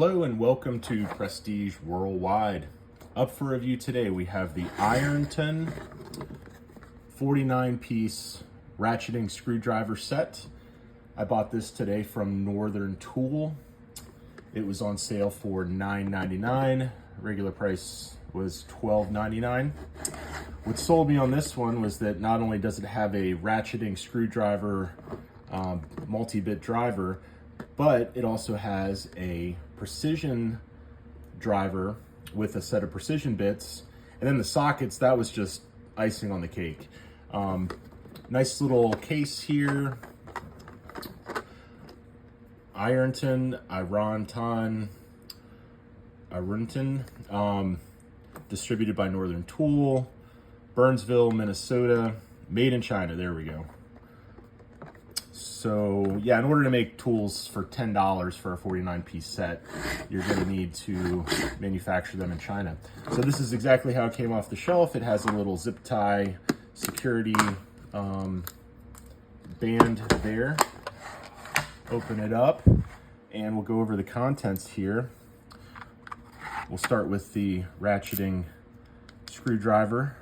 Hello and welcome to Prestige Worldwide. Up for review today, we have the Ironton 49-piece ratcheting screwdriver set. I bought this today from Northern Tool. It was on sale for $9.99. Regular price was $12.99. What sold me on this one was that not only does it have a ratcheting screwdriver multi-bit driver, but it also has a precision driver with a set of precision bits. And then the sockets, that was just icing on the cake. Nice little case here. Ironton, distributed by Northern Tool, Burnsville, Minnesota, made in China. There we go. So yeah, in order to make tools for $10 for a 49-piece set, you're going to need to manufacture them in China. So this is exactly how it came off the shelf. It has a little zip tie security band there. Open it up and we'll go over the contents here. We'll start with the ratcheting screwdriver.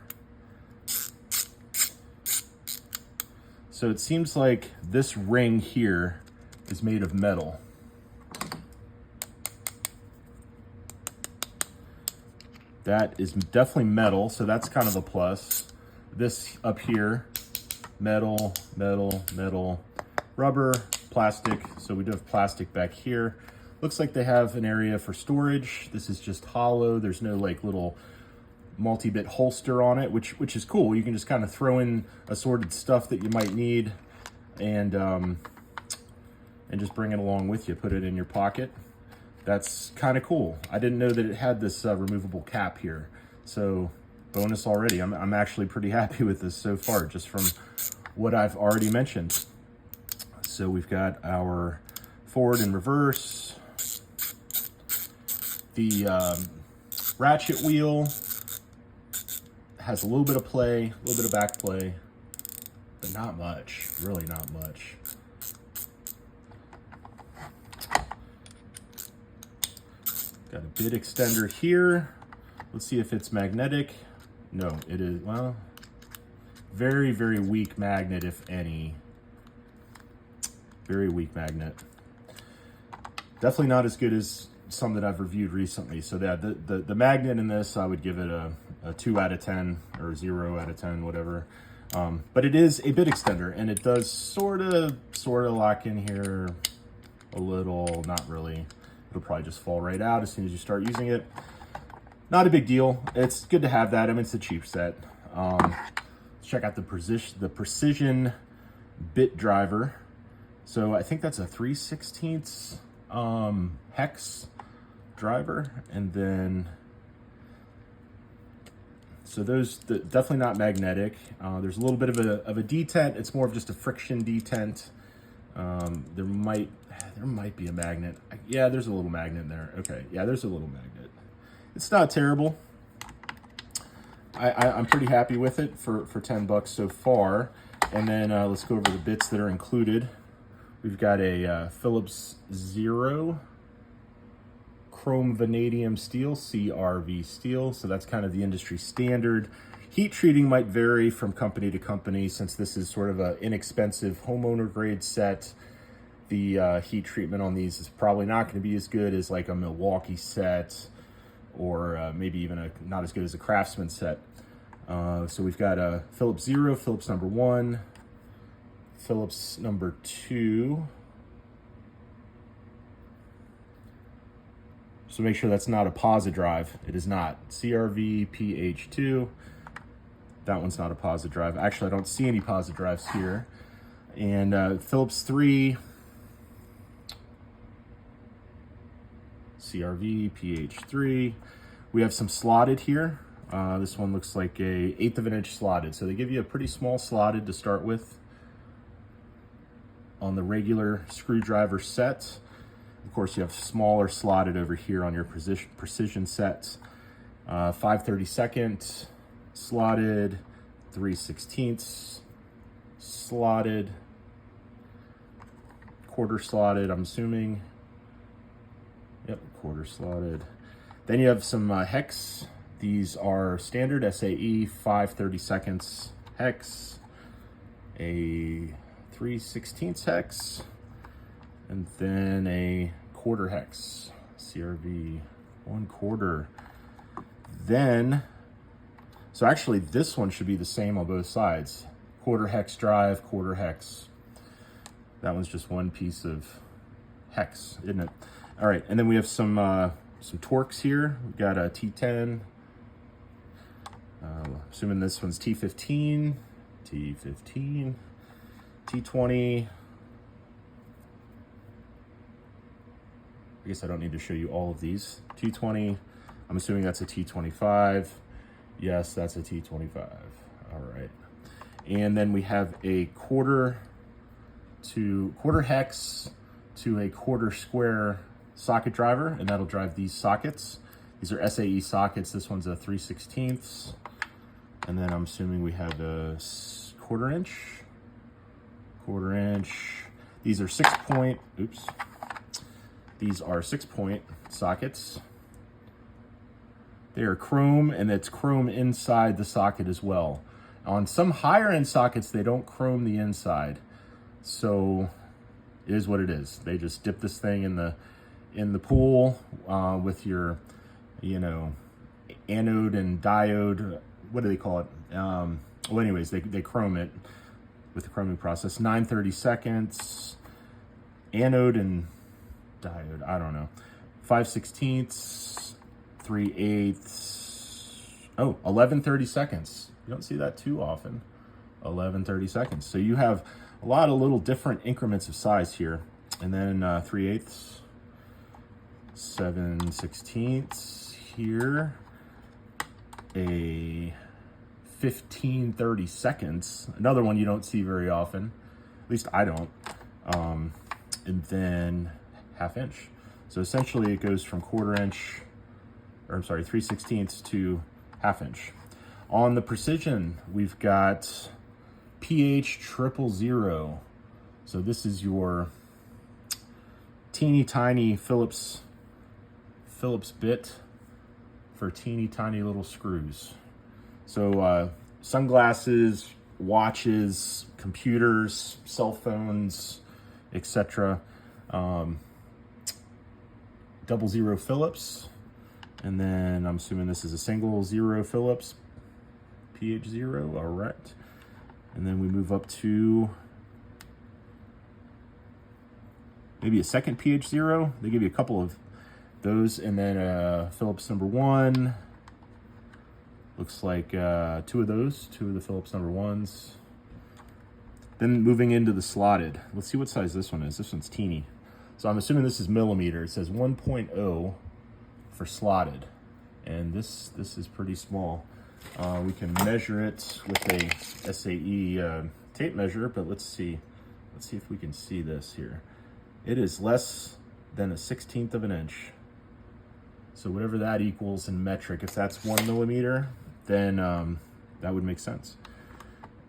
So it seems like this ring here is made of metal. That is definitely metal, so that's kind of a plus. This up here, metal, rubber, plastic. So we do have plastic back here. Looks like they have an area for storage. This is just hollow. There's no like little multi-bit holster on it, which is cool. You can just kind of throw in assorted stuff that you might need and just bring it along with you. Put it in your pocket. That's kind of cool. I didn't know that it had this removable cap here. So bonus already. I'm actually pretty happy with this so far, just from what I've already mentioned. So we've got our forward and reverse. The ratchet wheel has a little bit of play, a little bit of back play, but not much, really not much. Got a bit extender here. Let's see if it's magnetic. No, it is, well, very, very weak magnet, if any. Very weak magnet. Definitely not as good as some that I've reviewed recently. So yeah, the magnet in this, I would give it a 2 out of 10 or 0 out of 10, whatever. But it is a bit extender and it does sort of lock in here a little, not really. It'll probably just fall right out as soon as you start using it. Not a big deal. It's good to have that. I mean, it's a cheap set. Let's check out the precision bit driver. So I think that's a 3/16 hex driver, and then so those definitely not magnetic. There's a little bit of a detent. It's more of just a friction detent. There might be a magnet. Yeah, there's a little magnet there. Okay, yeah, there's a little magnet. It's not terrible. I'm pretty happy with it for $10 so far. And then let's go over the bits that are included. We've got a Phillips 0 chrome vanadium steel, CRV steel. So that's kind of the industry standard. Heat treating might vary from company to company since this is sort of an inexpensive homeowner grade set. The heat treatment on these is probably not going to be as good as like a Milwaukee set or maybe even not as good as a Craftsman set. So we've got a Phillips 0, Phillips number 1, Phillips number 2. So make sure that's not a posit drive. It is not. CRV PH2. That one's not a posit drive. Actually, I don't see any posit drives here. And Phillips 3. CRV PH3. We have some slotted here. This one looks like a 1/8 of an inch slotted. So they give you a pretty small slotted to start with on the regular screwdriver set. Of course, you have smaller slotted over here on your precision sets. 5/32 slotted, 3/16 slotted, quarter slotted, I'm assuming. Yep, quarter slotted. Then you have some hex. These are standard SAE 5/32 hex, a 3/16 hex, and then a quarter hex, CRV 1/4. Then, so actually this one should be the same on both sides. Quarter hex drive, quarter hex. That one's just one piece of hex, isn't it? All right, and then we have some Torx here. We've got a T10. Assuming this one's T15, T15, T20. I guess I don't need to show you all of these. T20, I'm assuming that's a T25. Yes, that's a T25. All right. And then we have a quarter hex to a quarter square socket driver, and that'll drive these sockets. These are SAE sockets. This one's a 3/16. And then I'm assuming we have a quarter inch. These are 6-point, oops. These are 6-point sockets. They are chrome, and it's chrome inside the socket as well. On some higher end sockets, they don't chrome the inside. So it is what it is. They just dip this thing in the pool with your, anode and diode. What do they call it? Well, anyways, they chrome it with the chroming process. 9/32, anode and diode, I don't know. 5/16, 3/8. Oh, 11/32. You don't see that too often. 11/32. So you have a lot of little different increments of size here. And then 3/8, 7/16 here. A 15/32, another one you don't see very often, at least I don't, and then 1/2 inch. So essentially it goes from 1/4 inch, or I'm sorry, 3/16 to 1/2 inch. On the precision, we've got pH 000. So this is your teeny tiny Phillips bit for teeny tiny little screws. So sunglasses, watches, computers, cell phones, etc. 00 Phillips, and then I'm assuming this is a single 0 Phillips, pH 0. All right, and then we move up to maybe a second pH 0. They give you a couple of those, and then Phillips number 1. Looks like 2 of those, 2 of the Phillips number 1s. Then moving into the slotted. Let's see what size this one is. This one's teeny. So I'm assuming this is millimeter. It says 1.0 for slotted. And this is pretty small. We can measure it with a SAE tape measure, but let's see. Let's see if we can see this here. It is less than 1/16 of an inch. So whatever that equals in metric, if that's 1 millimeter, then that would make sense.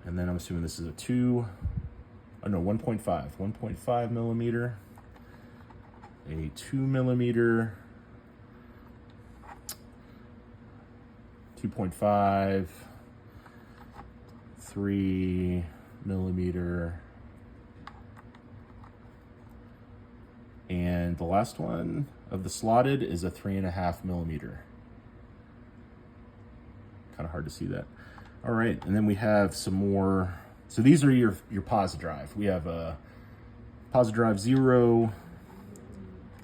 And then I'm assuming this is a 1.5 millimeter, a 2 millimeter, 2.5, 3 millimeter, and the last one of the slotted is a 3.5 millimeter. Kind of hard to see that. All right, and then we have some more. So these are your posi drive. We have a posi drive 0.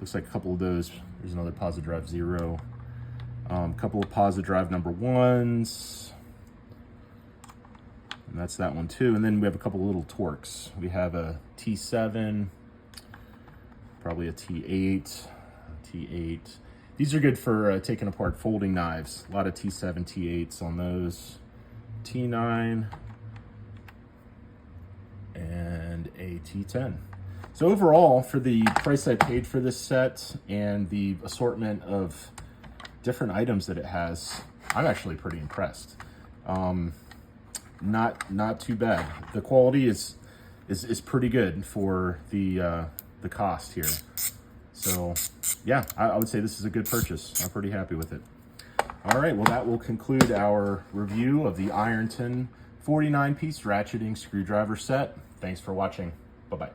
Looks like a couple of those. There's another posi drive 0. A couple of posi drive number 1s. And that's that one too. And then we have a couple of little Torx. We have a T7, probably a T8. These are good for taking apart folding knives. A lot of T7, T8s on those. T9 and a T10. So overall, for the price I paid for this set and the assortment of different items that it has, I'm actually pretty impressed. Not too bad. The quality is pretty good for the cost here. So yeah, I would say this is a good purchase. I'm pretty happy with it. All right, well, that will conclude our review of the Ironton 49-piece ratcheting screwdriver set. Thanks for watching. Bye-bye.